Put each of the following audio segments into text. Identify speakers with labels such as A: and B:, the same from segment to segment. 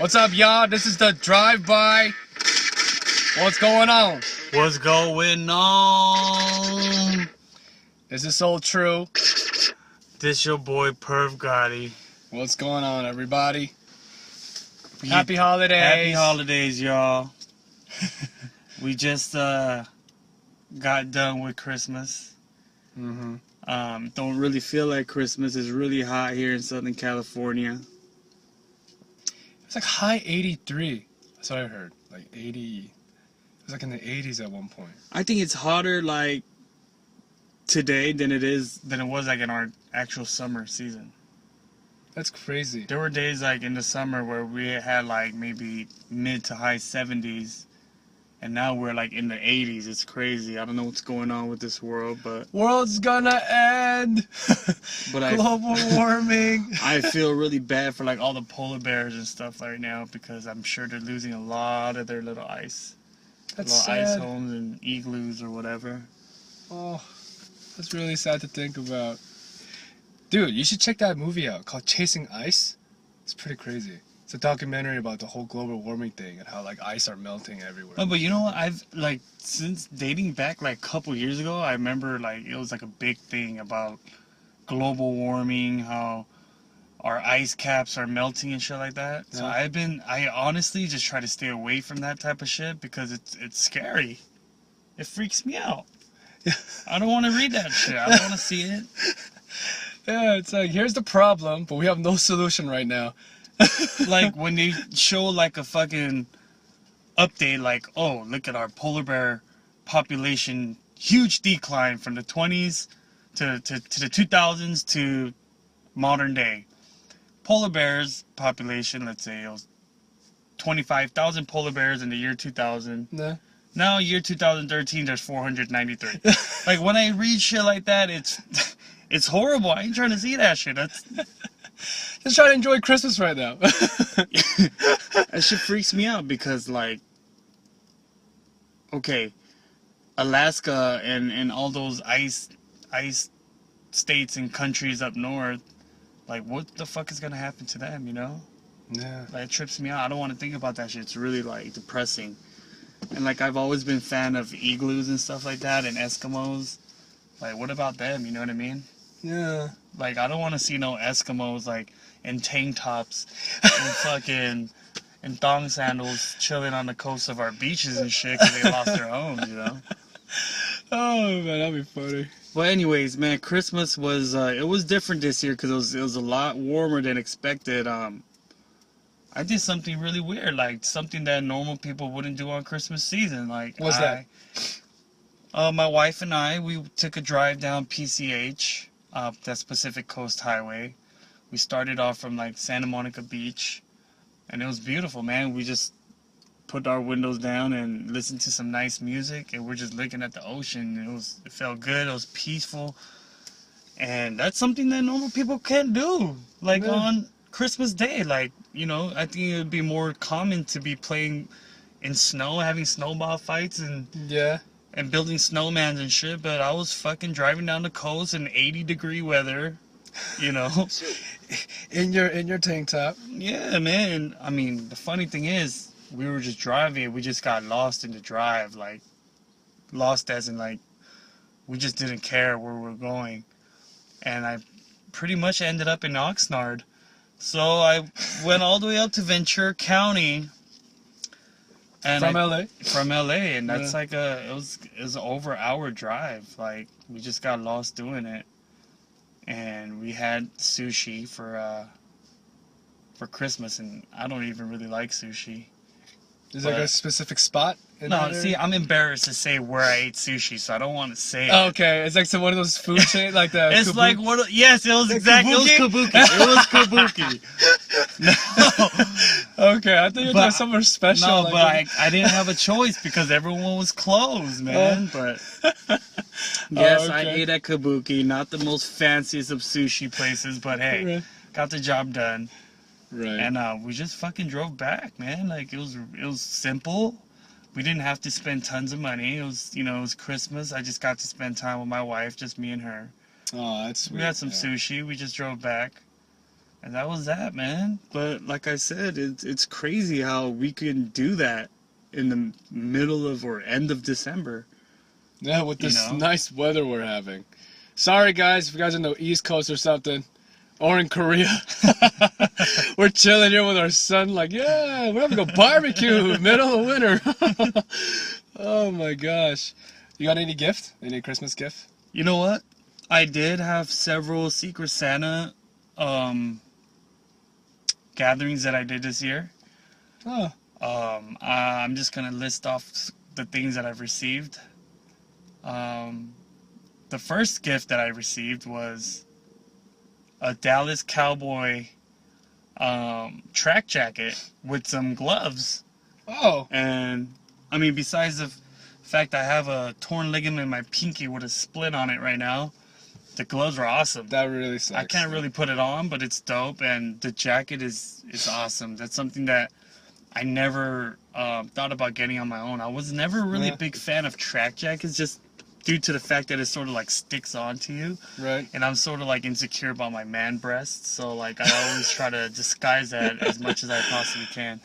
A: What's up, y'all? This is the drive-by. What's going on?
B: What's going on?
A: Is this all true?
B: This your boy Perv Gotti.
A: What's going on, everybody? Happy holidays.
B: Happy holidays, y'all. We just got done with Christmas. Don't really feel like Christmas. It's really hot here in Southern California.
A: It's like high 83. That's what I heard. Like 80. It was like in the 80s at one point.
B: I think it's hotter like today than it was like in our actual summer season.
A: That's crazy.
B: There were days like in the summer where we had like maybe mid to high 70s, and now we're like in the 80s. It's crazy. I don't know what's going on with this world, but
A: World's gonna end.
B: But
A: Global warming.
B: I feel really bad for like all the polar bears and stuff right now because I'm sure they're losing a lot of their little ice
A: That's
B: ice
A: sad.
B: homes and igloos or whatever.
A: Oh, that's really sad to think about. Dude, you should check that movie out called Chasing Ice. It's pretty crazy. It's a documentary about the whole global warming thing and how like ice are melting everywhere.
B: Oh, but you know what? I've like since dating back like a couple years ago, I remember like it was like a big thing about global warming, how our ice caps are melting and shit like that. So
A: Yeah.
B: I honestly just try to stay away from that type of shit because it's scary. It freaks me out. I don't want to read that shit. I don't want to see it.
A: Yeah, it's like, here's the problem, but we have no solution right now.
B: Like when they show like a fucking update, like, oh, look at our polar bear population, huge decline from the 20s to the 2000s to modern day. Polar bears population, let's say it was 25,000 polar bears in the year 2000.
A: Nah.
B: Now, year 2013, there's 493. Like when I read shit like that, it's horrible. I ain't trying to see that shit. That's
A: Just try to enjoy Christmas right now.
B: that shit freaks me out because like, okay, Alaska and all those ice states and countries up north, like what the fuck is gonna happen to them, you know?
A: Yeah.
B: Like it trips me out. I don't want to think about that shit. It's really like depressing. And like I've always been a fan of igloos and stuff like that and Eskimos. Like what about them, you know what I mean?
A: Yeah.
B: Like I don't want to see no Eskimos like in tank tops and fucking in thong sandals chilling on the coast of our beaches and shit because they lost their homes, you know?
A: Oh, man, that'd be funny.
B: But anyways, man, Christmas was it was different this year because it was a lot warmer than expected. I did something really weird, like something that normal people wouldn't do on Christmas season. Like
A: What's that?
B: My wife and I, we took a drive down PCH, that's Pacific Coast Highway. We started off from like Santa Monica Beach, and it was beautiful, man. We just put our windows down and listened to some nice music, and we're just looking at the ocean. It felt good. It was peaceful, and that's something that normal people can't do. Like
A: Yeah.
B: on Christmas Day, like you know, I think it would be more common to be playing in snow, having snowball fights, and
A: Yeah.
B: building snowmans and shit. But I was fucking driving down the coast in 80-degree weather, you know.
A: In your tank top.
B: Yeah, man. I mean, the funny thing is, we were just driving. We just got lost in the drive. Like, lost as in, like, we just didn't care where we were going. And I pretty much ended up in Oxnard. So I went all the way up to Ventura County. And
A: From LA?
B: From LA. And that's
A: Yeah.
B: like it was an over hour drive. Like, we just got lost doing it. And we had sushi for Christmas, and I don't even really like sushi.
A: Is there like a
B: But-
A: specific spot? In
B: No,
A: that
B: see,
A: area?
B: I'm embarrassed to say where I ate sushi, so I don't want to say it.
A: Oh, okay, it's like some one of those food chains, like the.
B: It's
A: Kabuki-
B: like what? Yes, it was exactly. It was kabuki. It was kabuki. No,
A: Okay, I think you're
B: But-
A: doing somewhere special.
B: no,
A: like
B: but I didn't have a choice because everyone was closed, man. But yes, I
A: okay.
B: ate at Kabuki, not the most fanciest of sushi places, but hey,
A: Right.
B: got the job done.
A: Right.
B: And we just fucking drove back, man. Like it was simple. We didn't have to spend tons of money. It was Christmas. I just got to spend time with my wife, just me and her.
A: Oh, that's sweet.
B: We had some
A: yeah.
B: sushi. We just drove back. And that was that, man. But like I said, it's crazy how we can do that in the middle of or end of December.
A: Yeah, with
B: You
A: this
B: know?
A: nice weather we're having. Sorry, guys, if you guys are on the East Coast or something, or in Korea. We're chilling here with our son, like, yeah, we're having a barbecue, middle of winter. Oh my gosh. You got any gift? Any Christmas gift?
B: You know what? I did have several Secret Santa gatherings that I did this year.
A: Oh,
B: I'm just gonna list off the things that I've received. The first gift that I received was a Dallas Cowboy track jacket with some gloves.
A: oh,
B: And I mean, besides the fact I have a torn ligament in my pinky with a split on it right now, the gloves are awesome.
A: that really sucks.
B: I can't really put it on, but it's dope, and the jacket is awesome. That's something that I never thought about getting on my own. I was never really
A: Yeah.
B: a big fan of track jackets, just due to the fact that it sort of like sticks onto you,
A: Right.
B: and I'm sort of like insecure about my man breasts, so like I always try to disguise that as much as I possibly can.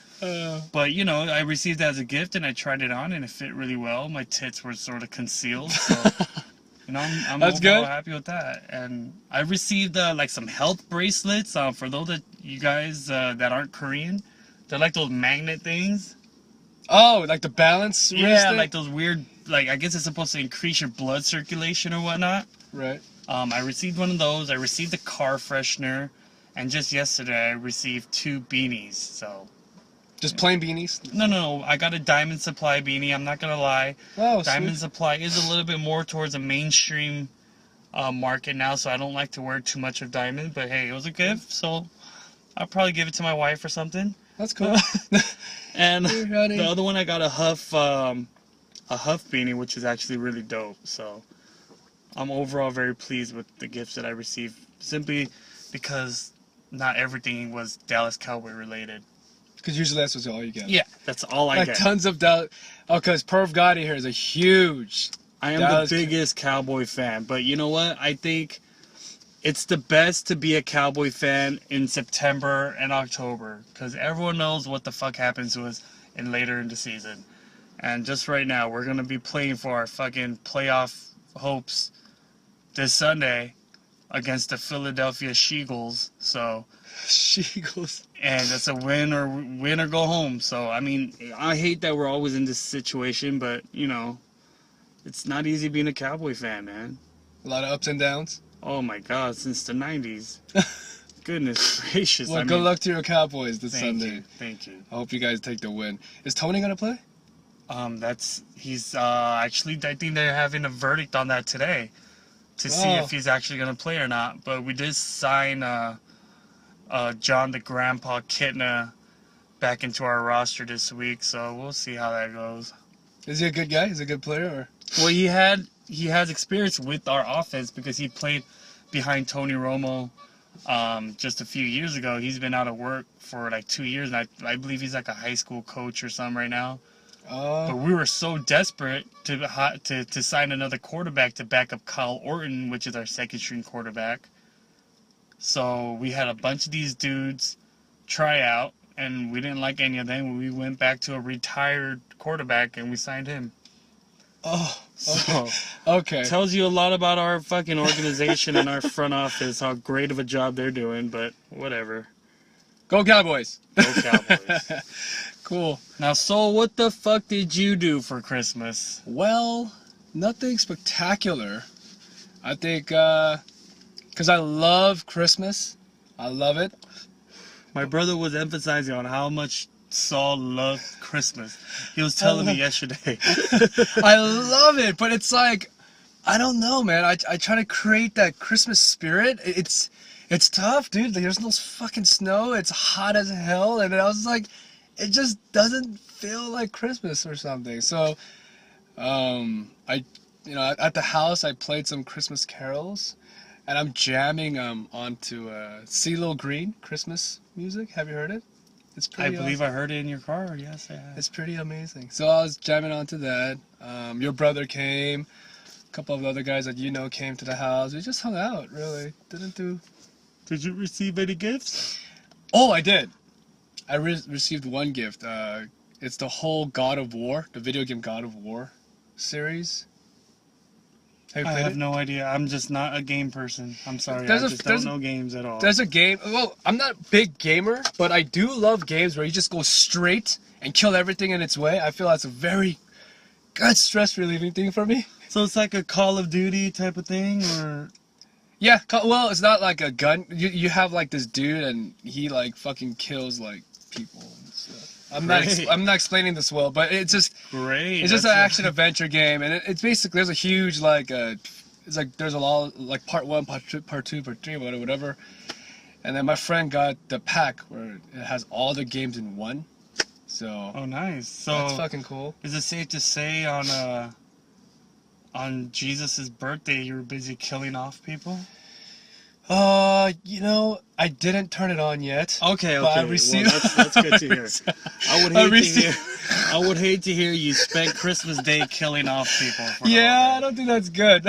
B: But you know, I received it as a gift, and I tried it on, and it fit really well. My tits were sort of concealed, so. You know, I'm
A: That's
B: overall
A: good.
B: happy with that. And I received like some health bracelets for those that you guys that aren't Korean. They're like those magnet things.
A: Oh, like the balance
B: Yeah,
A: wrist
B: like
A: thing?
B: those weird, like I guess it's supposed to increase your blood circulation or whatnot.
A: Right.
B: I received one of those. I received a car freshener. And just yesterday I received 2 beanies. So,
A: Just plain beanies?
B: no. I got a Diamond Supply beanie. I'm not going to lie.
A: Oh,
B: Diamond
A: sweet.
B: Supply is a little bit more towards a mainstream market now, so I don't like to wear too much of diamond. But hey, it was a gift, so I'll probably give it to my wife or something.
A: That's cool.
B: And
A: Hey, honey.
B: the other one, I got a Huff beanie, which is actually really dope. So I'm overall very pleased with the gifts that I received, simply because not everything was Dallas Cowboy related.
A: Because usually that's all you get.
B: Yeah, that's all I
A: Like
B: get.
A: tons of Dallas. Oh, because Perv Gotti here is a huge.
B: I am
A: Dallas
B: the biggest Cowboy fan, but you know what? I think it's the best to be a Cowboy fan in September and October, because everyone knows what the fuck happens to us later in the season. And just right now, we're gonna be playing for our fucking playoff hopes this Sunday against the Philadelphia Sheagles. So,
A: Sheagles.
B: and it's a win or go home. So I mean, I hate that we're always in this situation, but you know, it's not easy being a Cowboy fan, man.
A: A lot of ups and downs.
B: Oh my God, since the 90s. Goodness gracious.
A: Well,
B: I
A: good
B: mean,
A: luck to your Cowboys this
B: thank
A: Sunday.
B: you, thank you.
A: I hope you guys take the win. Is Tony gonna play?
B: He's actually, I think they're having a verdict on that today to see
A: Oh.
B: if he's actually gonna play or not. But we did sign John the Grandpa Kitna back into our roster this week, so we'll see how that goes.
A: Is he a good guy? Is he a good player? Or
B: Well, he has experience with our offense because he played behind Tony Romo just a few years ago. He's been out of work for like 2 years, and I believe he's like a high school coach or something right now. But we were so desperate to sign another quarterback to back up Kyle Orton, which is our second string quarterback. So we had a bunch of these dudes try out, and we didn't like any of them. We went back to a retired quarterback, and we signed him.
A: oh,
B: So
A: okay.
B: tells you a lot about our fucking organization and our front office, how great of a job they're doing. But whatever.
A: Go Cowboys.
B: Go Cowboys.
A: Cool.
B: Now, Soul, what the fuck did you do for Christmas?
A: Well, nothing spectacular. I think because I love Christmas. I love it.
B: My brother was emphasizing on how much Saul loved Christmas. He was telling me yesterday.
A: I love it, but it's like I don't know, man. I try to create that Christmas spirit. It's tough, dude. Like, there's no fucking snow. It's hot as hell, and I was like, it just doesn't feel like Christmas or something. So, at the house I played some Christmas carols, and I'm jamming onto CeeLo Green Christmas music. Have you heard it? It's
B: I
A: pretty.
B: believe I heard it in your car. Yes, I have.
A: It's pretty amazing. So I was jamming onto that. Your brother came. A couple of other guys that you know came to the house. We just hung out, really. Didn't do
B: Did you receive any gifts?
A: Oh, I did. I received one gift. It's the whole God of War, the video game God of War series. Have you
B: I
A: played
B: have
A: it?
B: no idea. I'm just not a game person. I'm sorry.
A: There's
B: I
A: a-
B: just
A: there's
B: don't
A: a-
B: know games at all.
A: There's a game. Well, I'm not a big gamer, but I do love games where you just go straight and kill everything in its way. I feel that's a very good stress relieving thing for me.
B: So it's like a Call of Duty type of thing, or
A: Yeah, well, it's not like a gun. You have like this dude and he like fucking kills like people and stuff.
B: Great.
A: I'm not explaining this well, but it's just
B: great.
A: it's just an
B: That's a-
A: action adventure game, and it's basically there's a huge like it's like there's a lot like part 1, part 2, part 3, whatever. And then my friend got the pack where it has all the games in one. So
B: Oh, nice. So
A: that's fucking cool.
B: is it safe to say on Jesus' birthday you were busy killing off people?
A: You know, I didn't turn it on yet.
B: Okay,
A: But I
B: okay.
A: received-
B: Well, that's good to hear. I would
A: I
B: hate to
A: received-
B: hear. I would hate to hear you spent Christmas Day killing off people. For
A: Yeah, I
B: all
A: don't think that's good.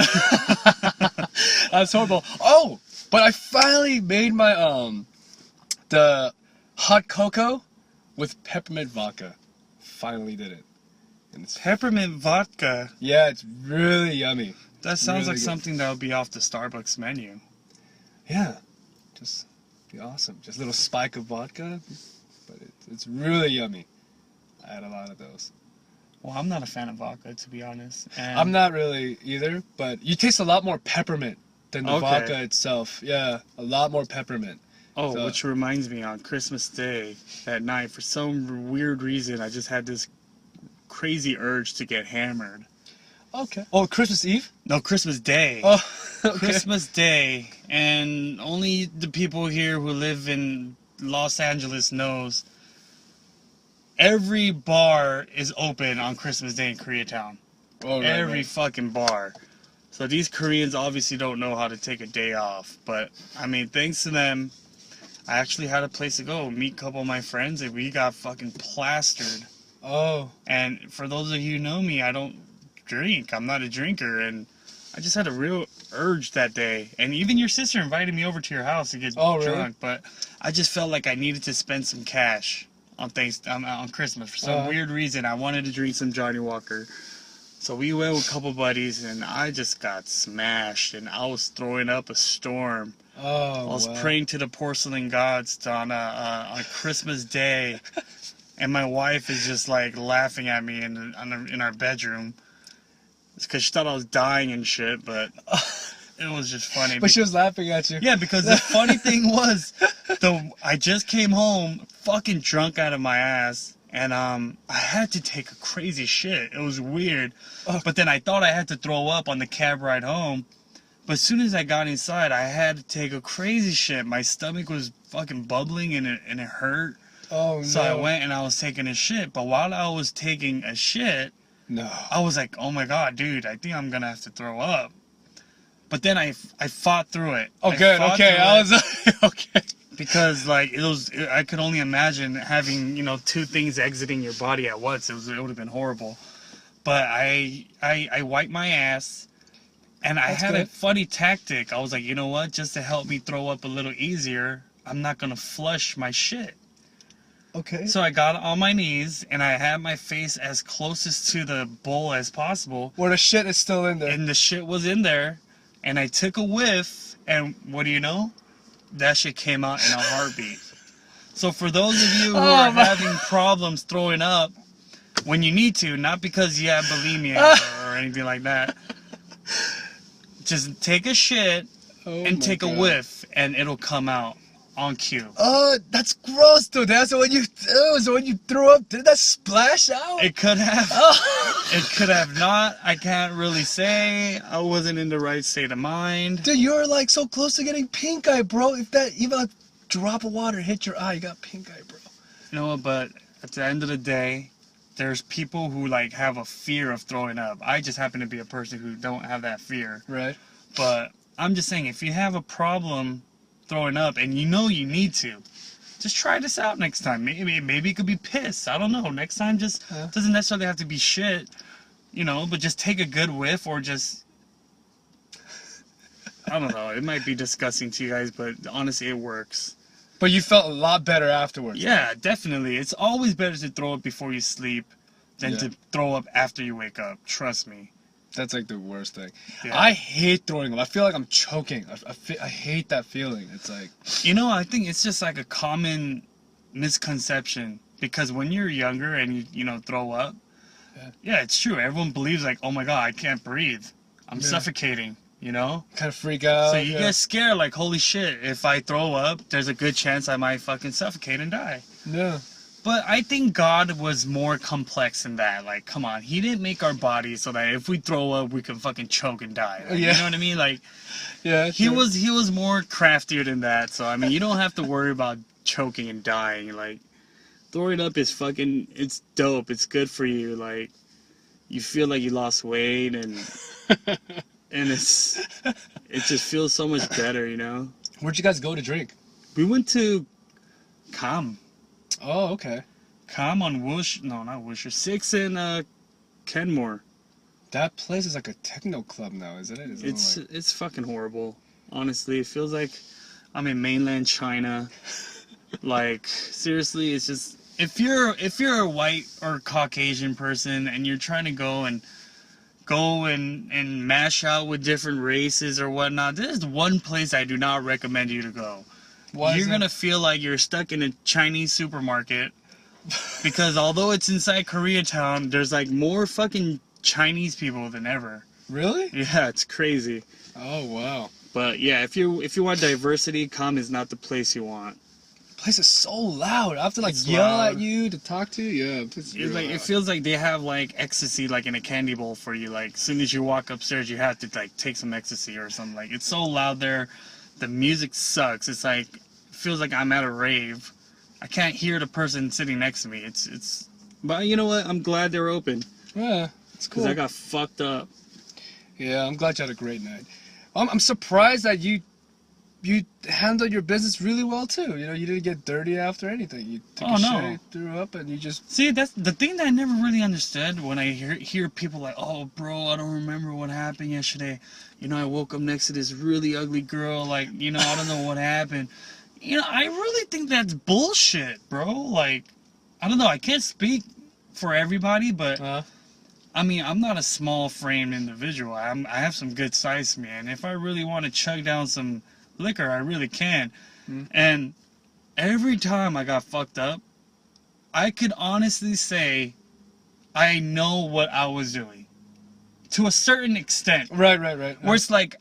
A: That's horrible. Oh, but I finally made my the hot cocoa with peppermint vodka. Finally did it. And it's
B: Peppermint vodka.
A: yeah, it's really yummy.
B: That sounds
A: Really
B: like
A: good.
B: something that would be off the Starbucks menu.
A: Yeah, just be awesome. Just a little spike of vodka, but it's really yummy. I had a lot of those.
B: Well, I'm not a fan of vodka, to be honest. And
A: I'm not really either, but you taste a lot more peppermint than the
B: Okay.
A: vodka itself. Yeah, a lot more peppermint.
B: Oh,
A: So-
B: which reminds me, on Christmas Day that night, for some weird reason, I just had this crazy urge to get hammered.
A: Okay. Oh, Christmas Eve?
B: No, Christmas Day.
A: Oh, okay.
B: Christmas Day, and only the people here who live in Los Angeles knows. Every bar is open on Christmas Day in Koreatown.
A: Oh, right,
B: Every
A: right.
B: fucking bar. So these Koreans obviously don't know how to take a day off. But I mean, thanks to them, I actually had a place to go, meet a couple of my friends, and we got fucking plastered.
A: Oh,
B: And for those of you who know me, I don't drink. I'm not a drinker, and I just had a real urge that day. And even your sister invited me over to your house to get
A: Oh, really?
B: drunk. But I just felt like I needed to spend some cash on on Christmas for some
A: Uh-huh.
B: weird reason. I wanted to drink some Johnny Walker. So we went with a couple buddies, and I just got smashed, and I was throwing up a storm.
A: oh,
B: I was
A: wow.
B: praying to the porcelain gods on a Christmas Day, and my wife is just like laughing at me in our bedroom. It's because she thought I was dying and shit, but it was just funny.
A: But she was laughing at you.
B: Yeah, because the funny thing was, I just came home fucking drunk out of my ass, and I had to take a crazy shit. It was weird,
A: Oh.
B: but then I thought I had to throw up on the cab ride home. But as soon as I got inside, I had to take a crazy shit. My stomach was fucking bubbling and it hurt.
A: Oh,
B: So
A: no.
B: I went and I was taking a shit. But while I was taking a shit,
A: No.
B: I was like, oh my god, dude, I think I'm gonna have to throw up. But then I fought through it.
A: Oh,
B: I
A: good.
B: fought
A: Okay.
B: through
A: I
B: it
A: was okay.
B: because like I could only imagine having two things exiting your body at once. It would have been horrible. But I wiped my ass, and I
A: That's
B: had a
A: good.
B: funny tactic. I was like, you know what? Just to help me throw up a little easier, I'm not gonna flush my shit.
A: Okay.
B: So I got on my knees and I had my face as closest to the bowl as possible,
A: Where the shit is still in there.
B: and the shit was in there, and I took a whiff, and what do you know? That shit came out in a heartbeat. So for those of you who
A: Oh,
B: are
A: my-
B: having problems throwing up when you need to, not because you have bulimia or anything like that, just take a shit
A: Oh
B: and
A: my
B: take a
A: God.
B: whiff, and it'll come out on cue.
A: Oh, that's gross, dude. That's when you. So when you threw up, did that splash out?
B: It could have.
A: Oh.
B: It could have not. I can't really say. I wasn't in the right state of mind.
A: Dude, you're like so close to getting pink eye, bro. If that even a drop of water hit your eye, you got pink eye, bro.
B: You know what? But at the end of the day, there's people who like have a fear of throwing up. I just happen to be a person who don't have that fear.
A: Right.
B: But I'm just saying, if you have a problem throwing up and you know you need to, just try this out next time. Maybe it could be piss. I don't know. Next time, just
A: Yeah.
B: doesn't necessarily have to be shit, but just take a good whiff or just I don't know. It might be disgusting to you guys, but honestly, it works.
A: But you felt a lot better afterwards.
B: Yeah, definitely. It's always better to throw up before you sleep than
A: Yeah.
B: to throw up after you wake up. Trust me.
A: That's like the worst thing.
B: Yeah.
A: I hate throwing up. I feel like I'm choking. I hate that feeling. It's like,
B: You know, I think it's just like a common misconception because when you're younger and you know throw up, yeah, it's true. Everyone believes like, oh my god, I can't breathe. I'm
A: Yeah.
B: suffocating. You know.
A: kind of freak out.
B: So you get scared, like, holy shit, if I throw up, there's a good chance I might fucking suffocate and die.
A: Yeah.
B: But I think God was more complex than that. Like, come on, He didn't make our bodies so that if we throw up, we can fucking choke and die. Like,
A: Yeah.
B: You know what I mean? Like,
A: Yeah.
B: He was more craftier than that. So, I mean, you don't have to worry about choking and dying. Like, throwing up is fucking, it's dope. It's good for you. Like, you feel like you lost weight and... And it just feels so much better, you know?
A: Where'd you guys go to drink?
B: We went to Calm.
A: Oh, okay.
B: Calm on Woosh. No, not Woosher. 6 in Kenmore.
A: That place is like a techno club now, isn't it?
B: It's fucking horrible. Honestly, it feels like I'm in mainland China. Like, seriously, it's just... If you're a white or Caucasian person and you're trying to go and mash out with different races or whatnot, there's one place I do not recommend you to go.
A: Why is
B: You're
A: that?
B: gonna feel like you're stuck in a Chinese supermarket because although it's inside Koreatown, there's like more fucking Chinese people than ever.
A: Really?
B: Yeah, it's crazy.
A: Oh, wow.
B: But yeah, if you want diversity, Calm is not the place you want.
A: Place is so loud. I have to like
B: It's
A: yell
B: loud.
A: at you to talk to you. Yeah, it's
B: It's
A: real
B: like it
A: loud.
B: feels like they have like ecstasy like in a candy bowl for you. Like as soon as you walk upstairs, you have to like take some ecstasy or something. Like it's so loud there. The music sucks. It's like it feels like I'm at a rave. I can't hear the person sitting next to me. It's. But you know what? I'm glad they're open
A: Yeah, it's
B: because
A: cool.
B: I got fucked up.
A: Yeah, I'm glad you had a great night. I'm surprised that you handled your business really well too. You know, you didn't get dirty after anything. You took
B: Oh,
A: a
B: no.
A: shit, threw up, and you just
B: See, that's the thing that I never really understood when I hear people like, oh, bro, I don't remember what happened yesterday. You know, I woke up next to this really ugly girl. Like, you know, I don't know what happened. You know, I really think that's bullshit, bro. Like, I don't know. I can't speak for everybody, but I mean, I'm not a small framed individual. I have some good size to me, and if I really want to chug down some liquor, I really can. And every time I got fucked up, I could honestly say I know what I was doing to a certain extent.
A: right.
B: Where it's like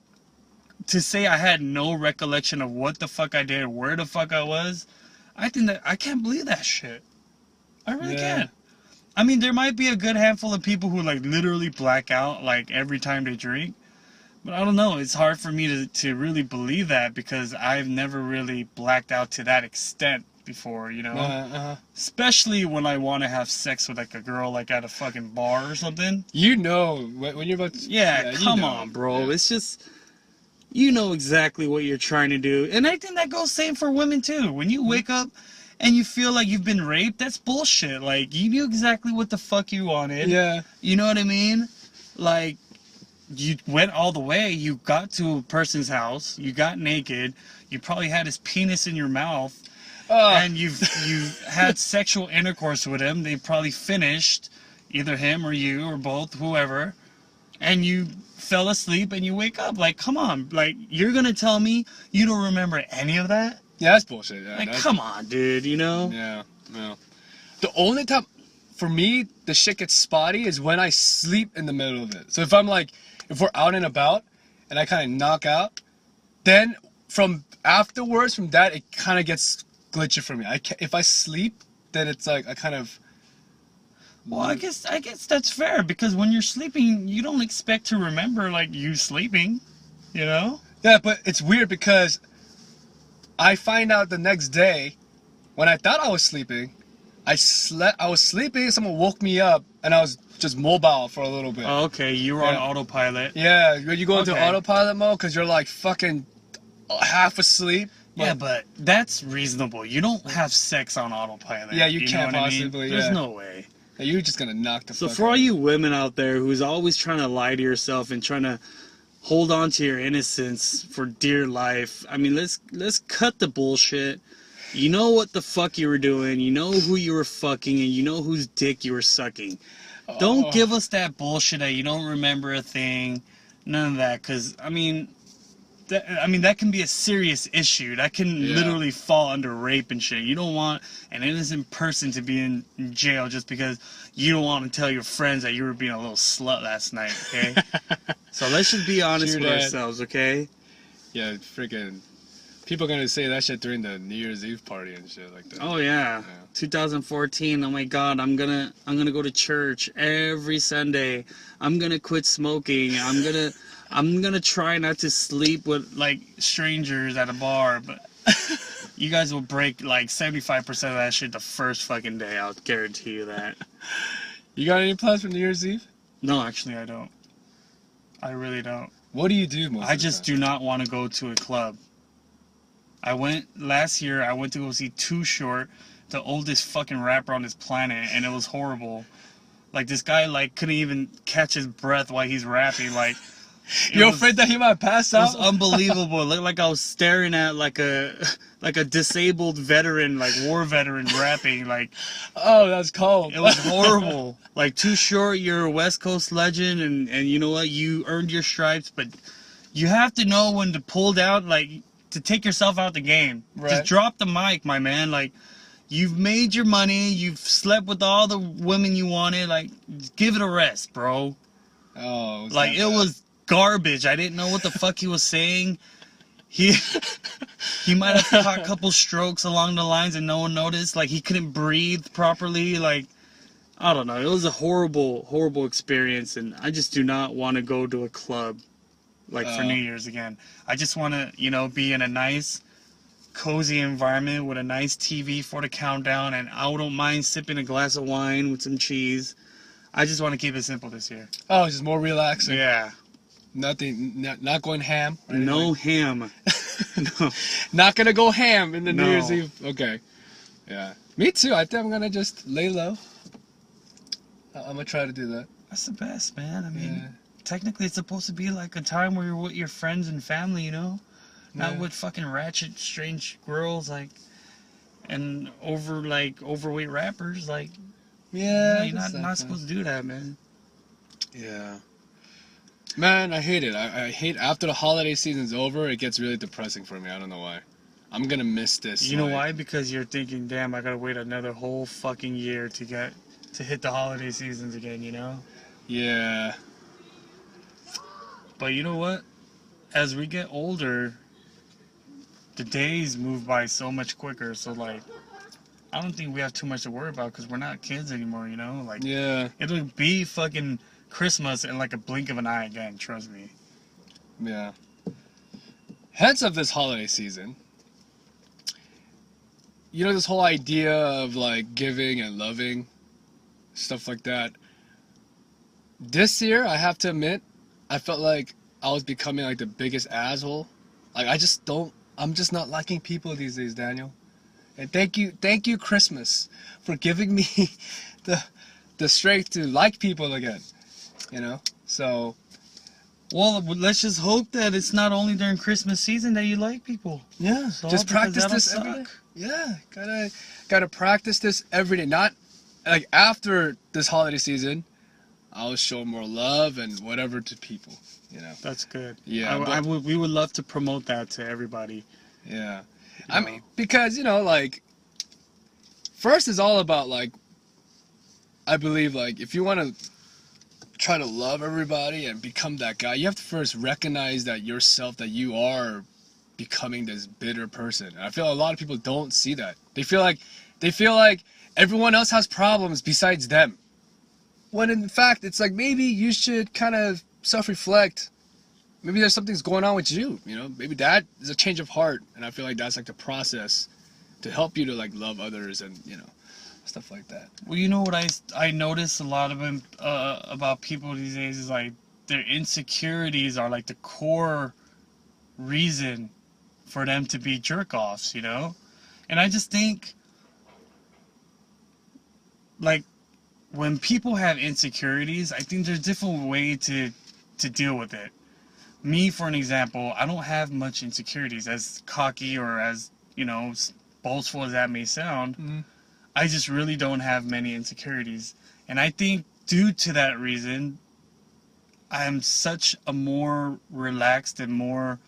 B: to say I had no recollection of what the fuck I did or where the fuck I was. I think that I can't believe that shit. I really
A: Yeah.
B: can't. I mean, there might be a good handful of people who like literally black out like every time they drink. But I don't know. It's hard for me to really believe that because I've never really blacked out to that extent before, you know? Especially when I want to have sex with like a girl like at a fucking bar or something.
A: You know when you're about to.
B: Yeah,
A: you
B: come
A: know.
B: on, bro.
A: Yeah.
B: It's just you know exactly what you're trying to do. And I think that goes same for women too. When you wake up and you feel like you've been raped, that's bullshit. Like you knew exactly what the fuck you wanted.
A: Yeah.
B: You know what I mean? Like you went all the way. You got to a person's house. You got naked. You probably had his penis in your mouth, and you had sexual intercourse with him. They probably finished, either him or you or both, whoever, and you fell asleep and you wake up. Like, come on, like you're gonna tell me you don't remember any of that?
A: Yeah, that's bullshit. Yeah,
B: Like,
A: that's-
B: come on, dude. You know?
A: Yeah, yeah. The only time, for me, the shit gets spotty is when I sleep in the middle of it. So if we're out and about, and I kind of knock out, then from afterwards, from that, it kind of gets glitchy for me. If I sleep, then it's like I kind of.
B: Well, I guess that's fair because when you're sleeping, you don't expect to remember like you sleeping, you know?
A: Yeah, but it's weird because I find out the next day when I thought I was sleeping, I was sleeping, someone woke me up, and I was just mobile for a little bit.
B: Oh, okay, you were on
A: Yeah.
B: autopilot.
A: Yeah, when you go into
B: Okay.
A: autopilot mode because you're like fucking half asleep.
B: Yeah, but that's reasonable. You don't have sex on autopilot.
A: Yeah, you
B: know
A: can't
B: what I mean?
A: possibly,
B: There's
A: yeah.
B: no way.
A: You're just gonna knock the
B: So
A: fuck
B: for all
A: out.
B: you women out there who's always trying to lie to yourself and trying to hold on to your innocence for dear life. I mean, let's cut the bullshit. You know what the fuck you were doing. You know who you were fucking, and you know whose dick you were sucking. Don't
A: Oh.
B: give us that bullshit that you don't remember a thing. None of that, because I mean, that can be a serious issue. That can
A: Yeah.
B: literally fall under rape and shit. You don't want an innocent person to be in jail just because you don't want to tell your friends that you were being a little slut last night, okay? So let's just be honest
A: True
B: with
A: that.
B: ourselves, okay?
A: Yeah, freaking. People gonna say that shit during the New Year's Eve party and shit like that.
B: Oh yeah.
A: Yeah.
B: 2014. Oh my God, I'm gonna go to church every Sunday. I'm gonna quit smoking. I'm gonna try not to sleep with like strangers at a bar, but you guys will break like 75% of that shit the first fucking day. I'll guarantee you that.
A: You got any plans for New Year's Eve?
B: No, actually, I don't. I really don't.
A: What do you do most
B: I
A: of the
B: just
A: time?
B: do not want to go to a club. Last year, I went to go see Too Short, the oldest fucking rapper on this planet, and it was horrible. Like, this guy, like, couldn't even catch his breath while he's rapping. Like,
A: You're afraid that he might pass
B: it was
A: out?
B: unbelievable. It looked like I was staring at, like a disabled veteran, like, war veteran rapping. Like,
A: Oh, that's cold.
B: it was horrible. Like, Too Short, you're a West Coast legend, and you know what? You earned your stripes, but you have to know when to pull down, like, to take yourself out the game.
A: Right.
B: Just drop the mic, my man. Like, you've made your money. You've slept with all the women you wanted. Like, give it a rest, bro.
A: Oh,
B: Like, it was garbage. I didn't know what the fuck he was saying. He might have caught a couple strokes along the lines and no one noticed. Like, he couldn't breathe properly. Like, I don't know. It was a horrible, horrible experience, and I just do not want to go to a club like for
A: Oh.
B: New Year's again. I just want to, you know, be in a nice, cozy environment with a nice TV for the countdown, and I don't mind sipping a glass of wine with some cheese. I just want to keep it simple this year.
A: Oh, just more relaxing.
B: Yeah.
A: Nothing. Not going ham. or anything
B: No
A: like-
B: ham. No.
A: Not gonna go ham in the New
B: No.
A: Year's Eve. Okay. Yeah. Me too. I think I'm gonna just lay low. I'm gonna try to do that.
B: That's the best, man. I mean,
A: Yeah.
B: technically it's supposed to be like a time where you're with your friends and family, you know? Not
A: Yeah.
B: with fucking ratchet, strange girls, like, and overweight rappers. Like,
A: Yeah.
B: you're
A: that's
B: not supposed to do that, man.
A: Yeah. Man, I hate it. I hate after the holiday season's over, it gets really depressing for me. I don't know why. I'm gonna miss this.
B: You know
A: like-
B: why? Because you're thinking, damn, I gotta wait another whole fucking year to hit the holiday seasons again, you know?
A: Yeah.
B: But you know what? As we get older, the days move by so much quicker. So, like, I don't think we have too much to worry about because we're not kids anymore, you know? Like,
A: Yeah.
B: it'll be fucking Christmas in like a blink of an eye again, trust me.
A: Yeah. Heads of this holiday season. You know, this whole idea of like giving and loving, stuff like that. This year, I have to admit, I felt like I was becoming like the biggest asshole. Like, I'm just not liking people these days, Daniel. And thank you, Christmas, for giving me the strength to like people again. You know? So,
B: Well, let's just hope that it's not only during Christmas season that you like people.
A: yeah,
B: So,
A: just
B: because
A: practice
B: that'll
A: this every day.
B: suck.
A: Yeah, gotta practice this every day. Not like after this holiday season, I'll show more love and whatever to people. You know.
B: That's good.
A: Yeah,
B: we would love to promote that to everybody.
A: Yeah.
B: you
A: I
B: know.
A: mean, because like, first is all about like, I believe like if you want to try to love everybody and become that guy, you have to first recognize that yourself, that you are becoming this bitter person. And I feel a lot of people don't see that. They feel like everyone else has problems besides them. When in fact, it's like maybe you should kind of self-reflect. Maybe there's something's going on with you, you know? Maybe that is a change of heart. And I feel like that's like the process to help you to like love others and, you know, stuff like that.
B: Well, you know what I notice a lot of them about people these days is like their insecurities are like the core reason for them to be jerk-offs, you know? And I just think, like, when people have insecurities, I think there's different way to deal with it. me, for an example, I don't have much insecurities. As cocky or as, boastful as that may sound,
A: Mhm.
B: I just really don't have many insecurities. And I think due to that reason, I'm such a more relaxed and more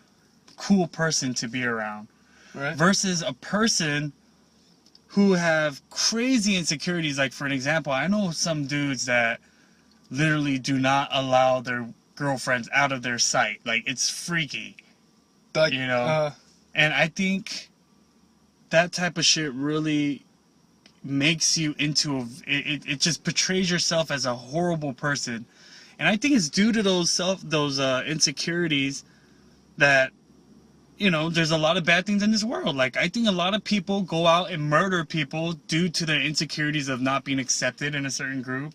B: cool person to be around.
A: Right.
B: Versus a person who have crazy insecurities. Like, for an example, I know some dudes that literally do not allow their girlfriends out of their sight. Like, it's freaky.
A: Like,
B: You know? And I think that type of shit really makes you into it just portrays yourself as a horrible person. And I think it's due to those insecurities that there's a lot of bad things in this world. Like, I think a lot of people go out and murder people due to their insecurities of not being accepted in a certain group.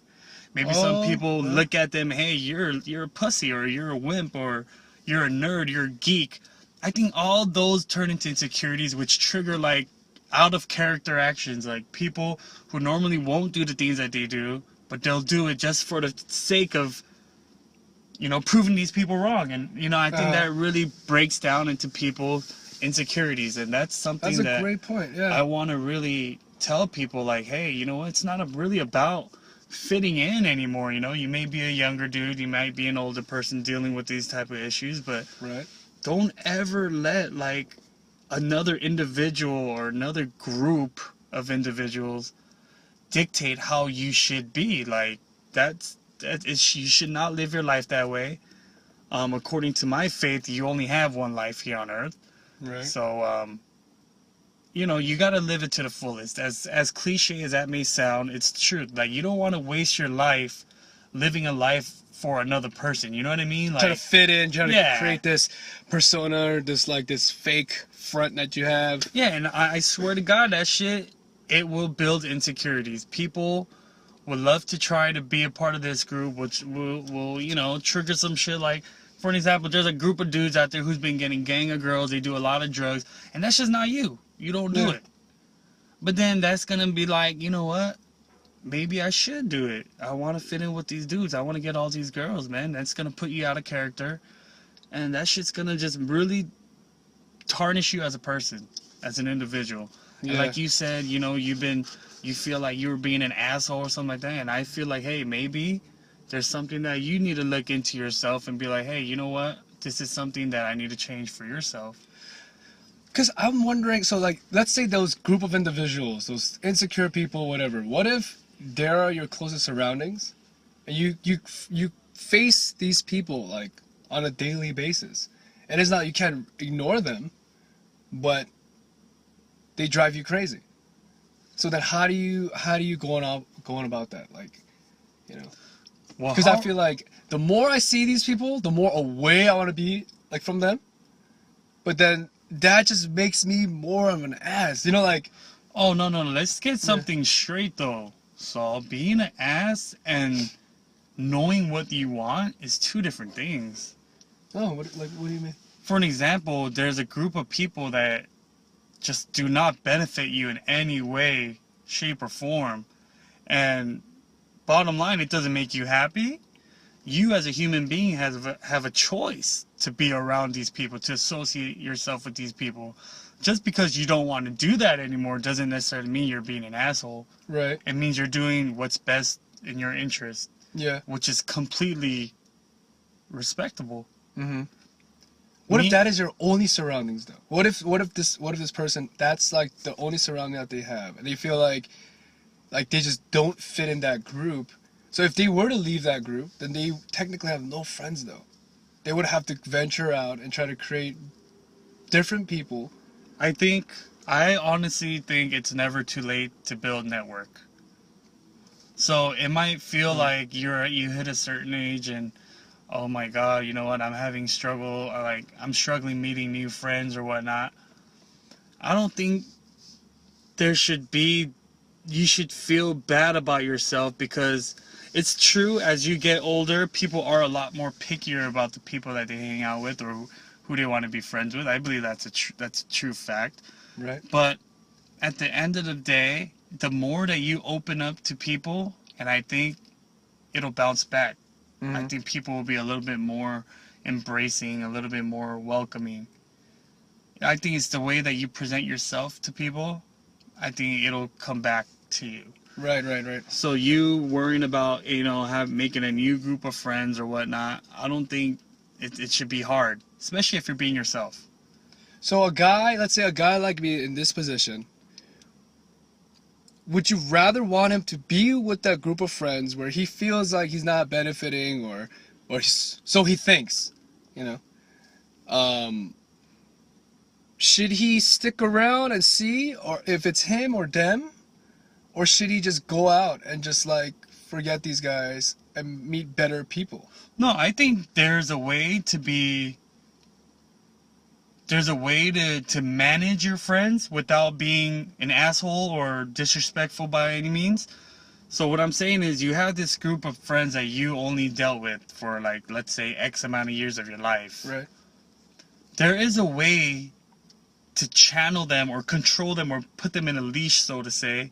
B: Maybe some people look at them, hey, you're a pussy, or you're a wimp, or you're a nerd, you're a geek. I think all those turn into insecurities, which trigger like out of character actions. Like, people who normally won't do the things that they do, but they'll do it just for the sake of proving these people wrong. And I think that really breaks down into people's insecurities, and that's something
A: that's a great point. Yeah.
B: I want to really tell people, like, hey, it's not really about fitting in anymore. You may be a younger dude, you might be an older person dealing with these type of issues, but
A: Right.
B: don't ever let like another individual or another group of individuals dictate how you should be. Like, you should not live your life that way. According to my faith, you only have one life here on earth.
A: Right.
B: So, you got to live it to the fullest. As cliche as that may sound, it's true. Like, you don't want to waste your life living a life for another person. You know what I mean? Like,
A: Trying to fit in, trying
B: Yeah.
A: to create this persona or this fake front that you have.
B: yeah, and I swear to God, that shit, it will build insecurities. People would love to try to be a part of this group, which will trigger some shit. Like, for an example, there's a group of dudes out there who's been getting gang of girls. They do a lot of drugs, and that's just not you. You don't do
A: Yeah.
B: it. But then that's gonna be like, you know what? Maybe I should do it. I want to fit in with these dudes. I want to get all these girls, man. That's gonna put you out of character, and that shit's gonna just really tarnish you as a person, as an individual. And
A: Yeah.
B: like you said, you feel like you were being an asshole or something like that, and I feel like, hey, maybe there's something that you need to look into yourself and be like, hey, you know what? This is something that I need to change for yourself.
A: Because I'm wondering, so like, let's say those group of individuals, those insecure people, whatever. What if there are your closest surroundings, and you face these people like on a daily basis, and it's not, you can't ignore them, but they drive you crazy. So then how do you going about that, like,
B: Well,
A: because I feel like the more I see these people, the more away I want to be like from them, but then that just makes me more of an ass, like.
B: oh, no, let's get something straight though. So being an ass and knowing what you want is two different things.
A: Oh, what do you mean?
B: For an example, there's a group of people that just do not benefit you in any way, shape, or form. And bottom line, it doesn't make you happy. You as a human being have a choice to be around these people, to associate yourself with these people. Just because you don't want to do that anymore doesn't necessarily mean you're being an asshole.
A: Right.
B: It means you're doing what's best in your interest,
A: Yeah.
B: which is completely respectable.
A: Mm-hmm. What
B: Me-
A: if that is your only surroundings though? What if this person, that's like the only surrounding that they have, and they feel like they just don't fit in that group. So if they were to leave that group, then they technically have no friends though. They would have to venture out and try to create different people.
B: I honestly think it's never too late to build network. So it might feel like you hit a certain age and, oh my God, you know what, I'm having struggle, or like I'm struggling meeting new friends or whatnot. I don't think you should feel bad about yourself, because it's true, as you get older, people are a lot more pickier about the people that they hang out with or who they want to be friends with. I believe that's a true fact.
A: Right.
B: But at the end of the day, the more that you open up to people, and I think it'll bounce back. I think people will be a little bit more embracing, a little bit more welcoming. I think it's the way that you present yourself to people. I think it'll come back to you.
A: Right, right, right.
B: So you worrying about, making a new group of friends or whatnot, I don't think it should be hard, especially if you're being yourself.
A: So let's say a guy like me in this position, would you rather want him to be with that group of friends where he feels like he's not benefiting so he thinks, you know? Should he stick around and see, or if it's him or them? Or should he just go out and just like forget these guys and meet better people?
B: No, I think there's a way to manage your friends without being an asshole or disrespectful by any means. So what I'm saying is you have this group of friends that you only dealt with for, like, let's say X amount of years of your life.
A: Right.
B: There is a way to channel them or control them or put them in a leash, so to say,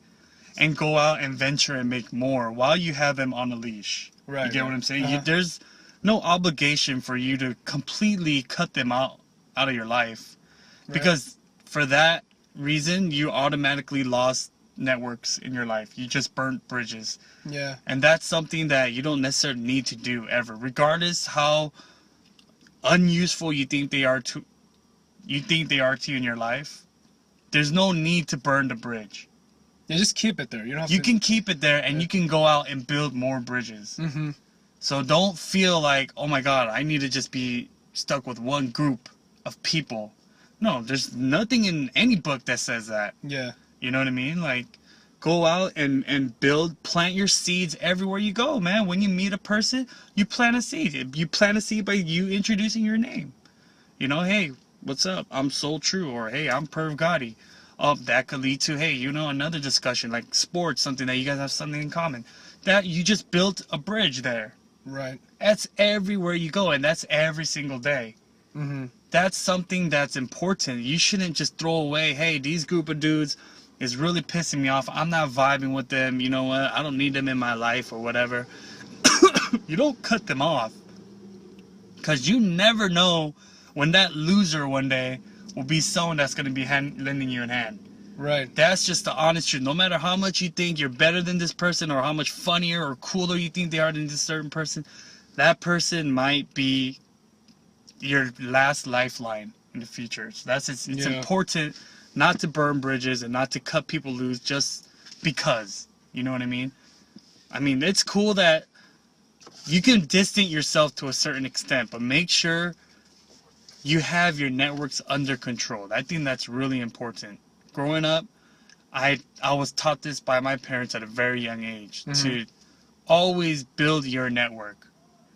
B: and go out and venture and make more while you have them on a leash.
A: Right.
B: You get what I'm saying?
A: Uh-huh.
B: There's no obligation for you to completely cut them out of your life.
A: Right.
B: Because for that reason, you automatically lost networks in your life. You just burnt bridges.
A: Yeah.
B: And that's something that you don't necessarily need to do ever. Regardless how unuseful you think they are to you in your life, there's no need to burn the bridge.
A: Yeah, just keep it there. You don't have
B: You
A: to.
B: can keep it there and you can go out and build more bridges.
A: Mm-hmm.
B: So don't feel like, oh my God, I need to just be stuck with one group of people. No, there's nothing in any book that says that.
A: Yeah.
B: You know what I mean? Like, go out and plant your seeds everywhere you go, man. When you meet a person, you plant a seed. You plant a seed by you introducing your name. You know, hey, what's up? I'm Soul True, or hey, I'm Perv Gotti. That could lead to, hey, another discussion like sports, something that you guys have something in common. That you just built a bridge there.
A: Right.
B: That's everywhere you go, and that's every single day.
A: Mm-hmm.
B: That's something that's important. You shouldn't just throw away, hey, these group of dudes is really pissing me off. I'm not vibing with them. You know what? I don't need them in my life or whatever. You don't cut them off. Because you never know when that loser one day will be someone that's going to be lending you a hand.
A: Right.
B: That's just the honest truth. No matter how much you think you're better than this person or how much funnier or cooler you think they are than this certain person, that person might be your last lifeline in the future. So it's important not to burn bridges and not to cut people loose just because. You know what I mean? I mean, it's cool that you can distance yourself to a certain extent, but make sure you have your networks under control. I think that's really important. Growing up, I was taught this by my parents at a very young age, to always build your network.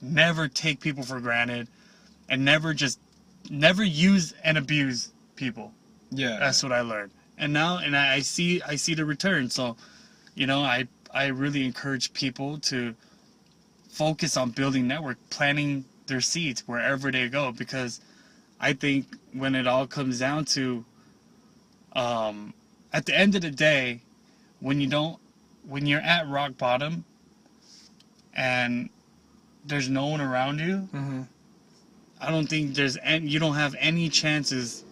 B: Never take people for granted, and never use and abuse people.
A: Yeah.
B: That's what I learned. And now, I see the return. So, I really encourage people to focus on building network, planting their seeds wherever they go, because I think when it all comes down to, at the end of the day, when you're at rock bottom and there's no one around you, I don't think you don't have any chances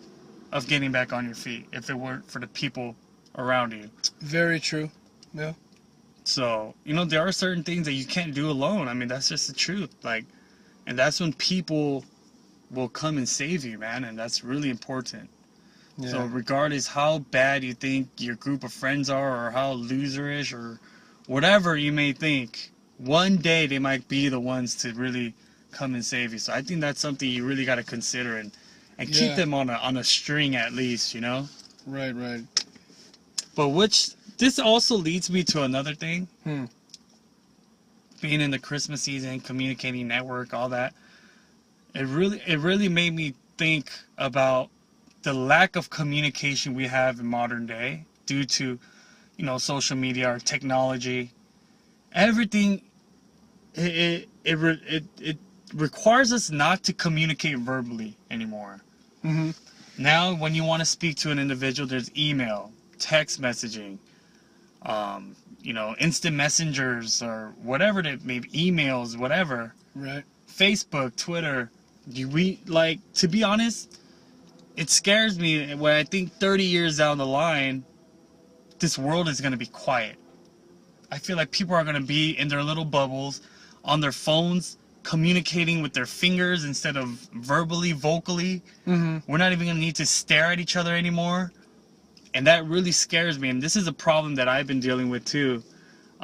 B: of getting back on your feet if it weren't for the people around you.
A: Very true. Yeah.
B: So, there are certain things that you can't do alone. I mean, that's just the truth. Like, and that's when people will come and save you, man, and that's really important.
A: Yeah.
B: So regardless how bad you think your group of friends are or how loserish or whatever you may think, one day they might be the ones to really come and save you. So I think that's something you really got to consider and keep them on a string at least,
A: Right, right.
B: But this also leads me to another thing.
A: Hmm.
B: Being in the Christmas season, communicating network, all that. It really made me think about the lack of communication we have in modern day due to, social media or technology. Everything, it requires us not to communicate verbally anymore.
A: Mm-hmm.
B: Now, when you want to speak to an individual, there's email, text messaging, instant messengers or whatever it may be, emails, whatever.
A: Right.
B: Facebook, Twitter, we like, to be honest, it scares me when I think 30 years down the line, this world is gonna be quiet. I feel like people are gonna be in their little bubbles, on their phones, communicating with their fingers instead of vocally.
A: Mm-hmm.
B: We're not even gonna need to stare at each other anymore, and that really scares me. And this is a problem that I've been dealing with too.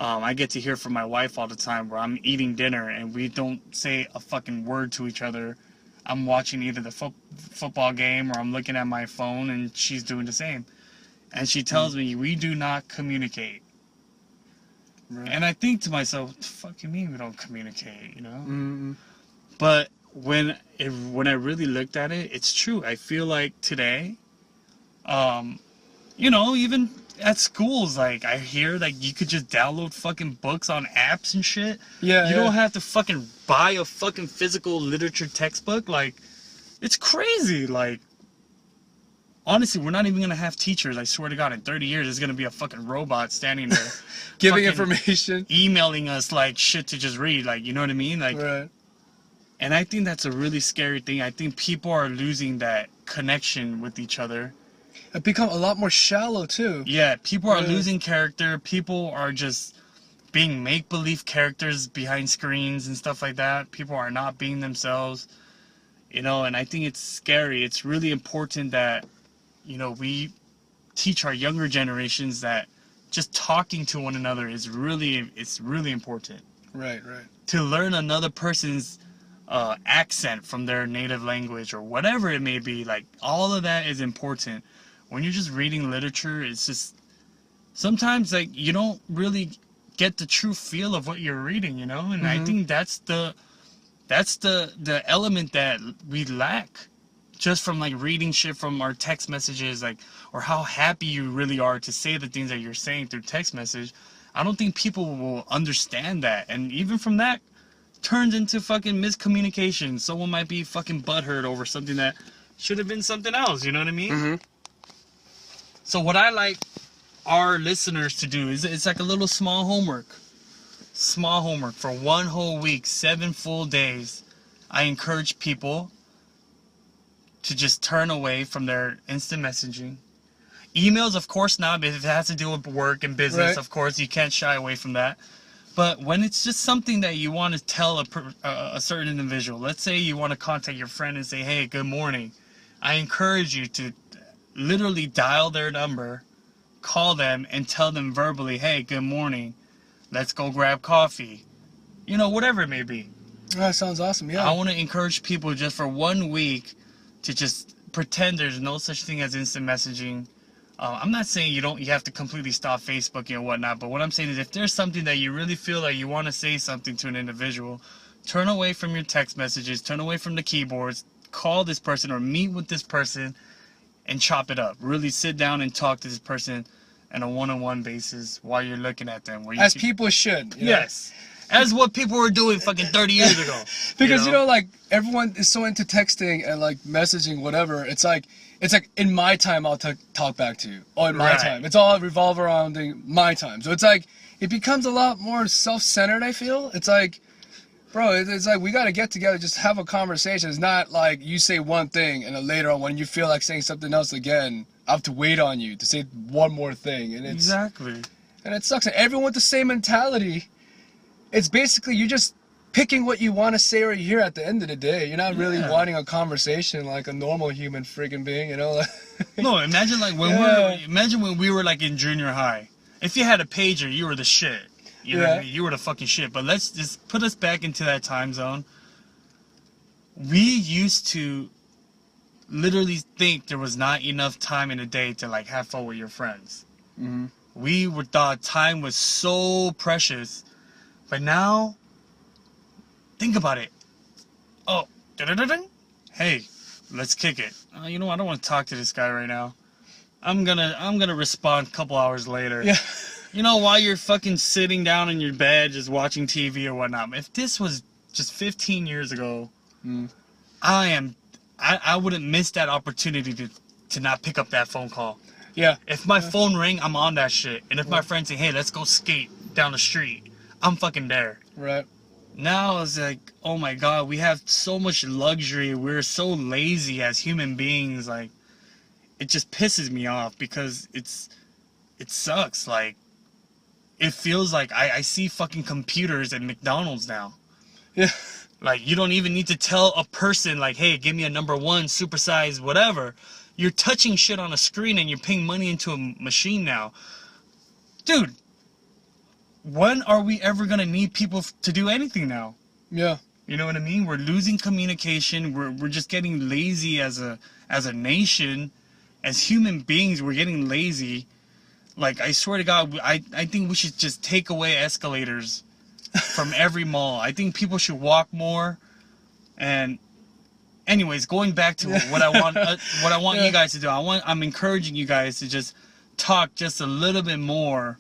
B: I get to hear from my wife all the time where I'm eating dinner and we don't say a fucking word to each other. I'm watching either the football game or I'm looking at my phone and she's doing the same. And she tells me, we do not communicate.
A: Right.
B: And I think to myself, what the fuck you mean we don't communicate, you know?
A: Mm-hmm.
B: But when I really looked at it, it's true. I feel like today, you know, even at schools, like, I hear, like, you could just download fucking books on apps and shit.
A: Yeah.
B: You don't have to fucking buy a fucking physical literature textbook. Like, it's crazy. Like, honestly, we're not even gonna have teachers. I swear to God, in 30 years, there's gonna be a fucking robot standing there,
A: Giving
B: fucking
A: information.
B: emailing us like shit to just read. Like, you know what I mean? Like,
A: Right.
B: and I think that's a really scary thing. I think people are losing that connection with each other.
A: It become a lot more shallow too.
B: Yeah, people are
A: Yeah.
B: losing character. People are just being make-believe characters behind screens and stuff like that. People are not being themselves, you know, and I think it's scary. It's really important that, you know, we teach our younger generations that just talking to one another is it's really important.
A: Right. Right.
B: To learn another person's accent from their native language or whatever it may be, like, all of that is important. When you're just reading literature, it's just sometimes, like, you don't really get the true feel of what you're reading, you know. And I
A: Mhm.
B: think that's the element that we lack just from, like, reading shit from our text messages, like, or how happy you really are to say the things that you're saying through text message. I don't think people will understand that, and even from that turns into fucking miscommunication. Someone might be fucking butthurt over something that should have been something else, you know what I mean?
A: Mm-hmm.
B: So what I like our listeners to do is, it's like a little small homework for one whole week, 7 full days. I encourage people to just turn away from their instant messaging. Emails, of course not, but if it has to do with work and business,
A: Right.
B: of course, you can't shy away from that. But when it's just something that you want to tell a certain individual, let's say you want to contact your friend and say, hey, good morning, I encourage you to literally dial their number, call them, and tell them verbally, hey, good morning, let's go grab coffee. You know, whatever it may be.
A: That sounds awesome. Yeah.
B: I want to encourage people just for 1 week to just pretend there's no such thing as instant messaging. I'm not saying you have to completely stop Facebooking and whatnot, but what I'm saying is, if there's something that you really feel like you want to say something to an individual, turn away from your text messages, turn away from the keyboards, call this person or meet with this person and chop it up. Really sit down and talk to this person on a one-on-one basis while you're looking at them. Where you
A: As people should. You know?
B: Yes. As what people were doing fucking 30 years ago.
A: Because you know, like, everyone is so into texting and like messaging, whatever. It's like in my time I'll talk back to you. Or in my
B: Right.
A: time. It's all revolve around my time. So it's like it becomes a lot more self-centered, I feel. It's like, bro, it's like we gotta get together, just have a conversation. It's not like you say one thing and then later on when you feel like saying something else again, I have to wait on you to say one more thing. And it's
B: Exactly.
A: and it sucks. And everyone with the same mentality. It's basically you just picking what you want to say right here at the end of the day. You're not really
B: Yeah.
A: wanting a conversation like a normal human freaking being, you know?
B: No, imagine like when we were like in junior high. If you had a pager, you were the shit. You know what I
A: Yeah.
B: mean? You were the fucking shit. But let's just put us back into that time zone. We used to literally think there was not enough time in a day to like have fun with your friends.
A: Mm-hmm.
B: We thought time was so precious. But now, think about it. Oh, da-da-da-ding. Hey, let's kick it. You know, I don't want to talk to this guy right now. I'm gonna respond a couple hours later.
A: Yeah.
B: You know, while you're fucking sitting down in your bed just watching TV or whatnot. If this was just 15 years ago, I wouldn't miss that opportunity to not pick up that phone call.
A: Yeah.
B: If my phone ring, I'm on that shit. And if my friend say, hey, let's go skate down the street, I'm fucking there.
A: Right.
B: Now it's like, oh my god, we have so much luxury. We're so lazy as human beings. Like, it just pisses me off because it sucks. Like, it feels like I see fucking computers at McDonald's now.
A: Yeah.
B: Like, you don't even need to tell a person, like, hey, give me a number one, supersize, whatever. You're touching shit on a screen and you're paying money into a machine now. Dude, when are we ever gonna need people to do anything now?
A: Yeah.
B: You know what I mean? We're losing communication. We're just getting lazy as a nation, as human beings. We're getting lazy. Like, I swear to God, I think we should just take away escalators from every mall. I think people should walk more. And anyways, going back to what I want
A: Yeah.
B: you guys to do. I'm encouraging you guys to just talk just a little bit more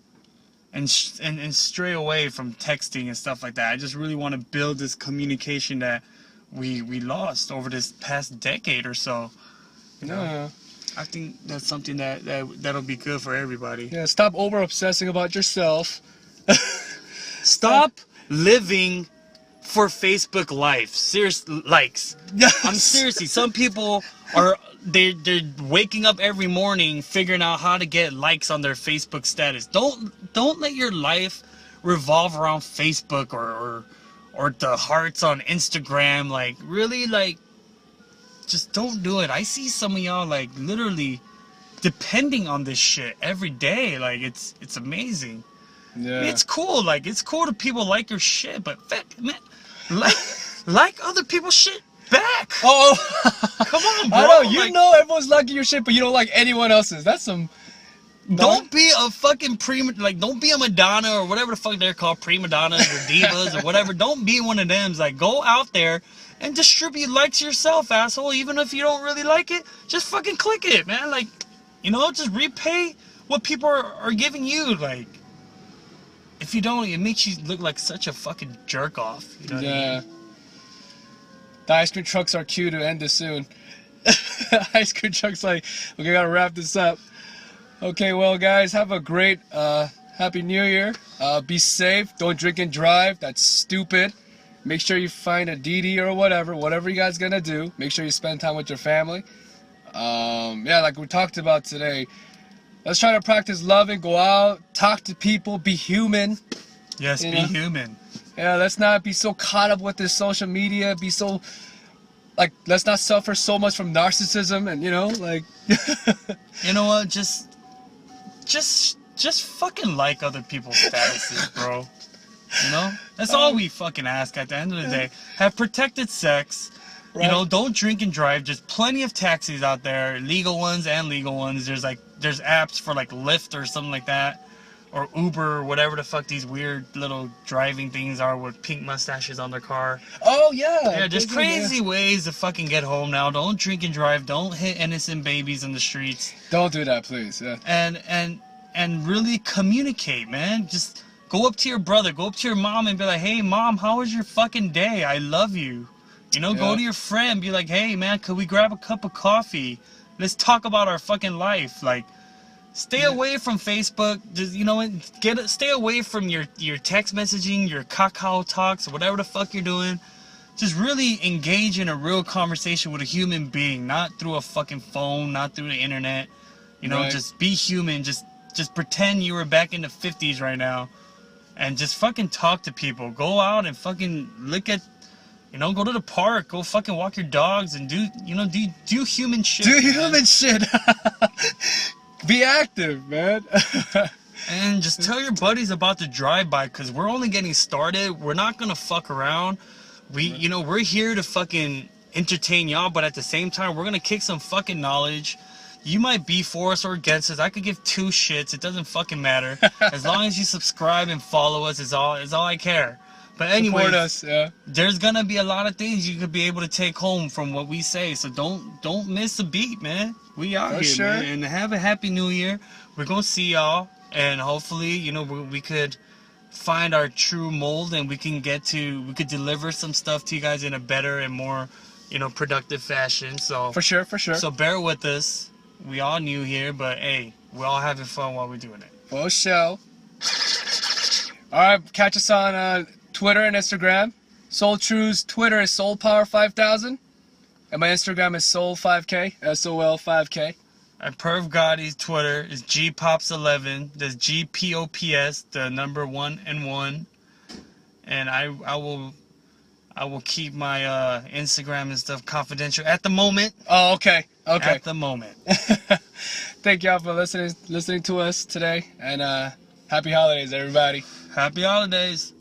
B: and stray away from texting and stuff like that. I just really want to build this communication that we lost over this past decade or so. You know?
A: Yeah.
B: I think that's something that'll be good for everybody.
A: Yeah. Stop over obsessing about yourself.
B: Stop living for Facebook life. Serious likes. I'm seriously. Some people are they're waking up every morning figuring out how to get likes on their Facebook status. Don't let your life revolve around Facebook or the hearts on Instagram. Like, really, like, just don't do it. I see some of y'all like literally depending on this shit every day. Like, it's amazing.
A: Yeah.
B: It's cool. Like, it's cool to people like your shit, but man, like other people's shit back.
A: Oh.
B: Come on, bro.
A: I know you
B: Like,
A: know everyone's liking your shit, but you don't like anyone else's. That's some.
B: don't be a fucking don't be a Madonna or whatever the fuck they're called, prima donnas or divas or whatever. Don't be one of them. Like, go out there and distribute likes yourself, asshole. Even if you don't really like it, just fucking click it, man. Like, you know, just repay what people are giving you. Like, if you don't, it makes you look like such a fucking jerk off. You know what I mean?
A: Yeah. The ice cream trucks are cue to end this soon. Ice cream trucks like, okay, gotta wrap this up. Okay, well, guys, have a great Happy New Year. Be safe. Don't drink and drive. That's stupid. Make sure you find a DD or whatever you guys gonna do. Make sure you spend time with your family. Yeah, like we talked about today. Let's try to practice loving, go out, talk to people, be human.
B: Yes,
A: You
B: be
A: know?
B: human.
A: Yeah, let's not be so caught up with this social media, be so, like, let's not suffer so much from narcissism and, you know, like,
B: You know what? Just fucking like other people's statuses, bro. You know? That's all we fucking ask at the end of the day. Have protected sex. You know, don't drink and drive. There's plenty of taxis out there, legal ones and legal ones. There's apps for like Lyft or something like that, or Uber or whatever the fuck these weird little driving things are with pink mustaches on their car.
A: oh, yeah.
B: Yeah, there's
A: yeah.
B: crazy ways to fucking get home now. Don't drink and drive. Don't hit innocent babies in the streets.
A: Don't do that, please, yeah.
B: And really communicate, man. Just go up to your brother, go up to your mom and be like, hey, mom, how was your fucking day? I love you. You know, go
A: Yeah.
B: to your friend, be like, hey, man, could we grab a cup of coffee? Let's talk about our fucking life. Like, stay away from Facebook. Just, you know what? Stay away from your text messaging, your Kakao talks, whatever the fuck you're doing. Just really engage in a real conversation with a human being, not through a fucking phone, not through the internet. You know,
A: Right.
B: just be human. Just pretend you were back in the 50s right now, and just fucking talk to people. Go out and fucking look at. You know, go to the park, go fucking walk your dogs and do human shit.
A: Do
B: man.
A: human shit. Be active, man.
B: And just tell your buddies about the drive-by, because we're only getting started. We're not gonna fuck around. We're here to fucking entertain y'all, but at the same time, we're gonna kick some fucking knowledge. You might be for us or against us. I could give two shits. It doesn't fucking matter. As long as you subscribe and follow us is all I care. But anyway,
A: Support us, yeah.
B: there's gonna be a lot of things you could be able to take home from what we say. So don't miss a beat, man. We out
A: For
B: here,
A: sure.
B: man. And have a happy new year. We're gonna see y'all, and hopefully, you know, we could find our true mold, and we could deliver some stuff to you guys in a better and more, you know, productive fashion. So
A: For sure, for sure.
B: so bear with us. We all new here, but hey, we're all having fun while we're doing it.
A: For sure. All right, catch us on Twitter and Instagram. Soul True's Twitter is SoulPower5000. And my Instagram is Soul5K, SOL5K.
B: And Perv Gotti's Twitter is GPops11. That's GPOPS, the number 1 and 1. And I will keep my Instagram and stuff confidential at the moment.
A: Oh, okay. Okay.
B: At the moment.
A: Thank y'all for listening to us today. And happy holidays, everybody.
B: Happy holidays.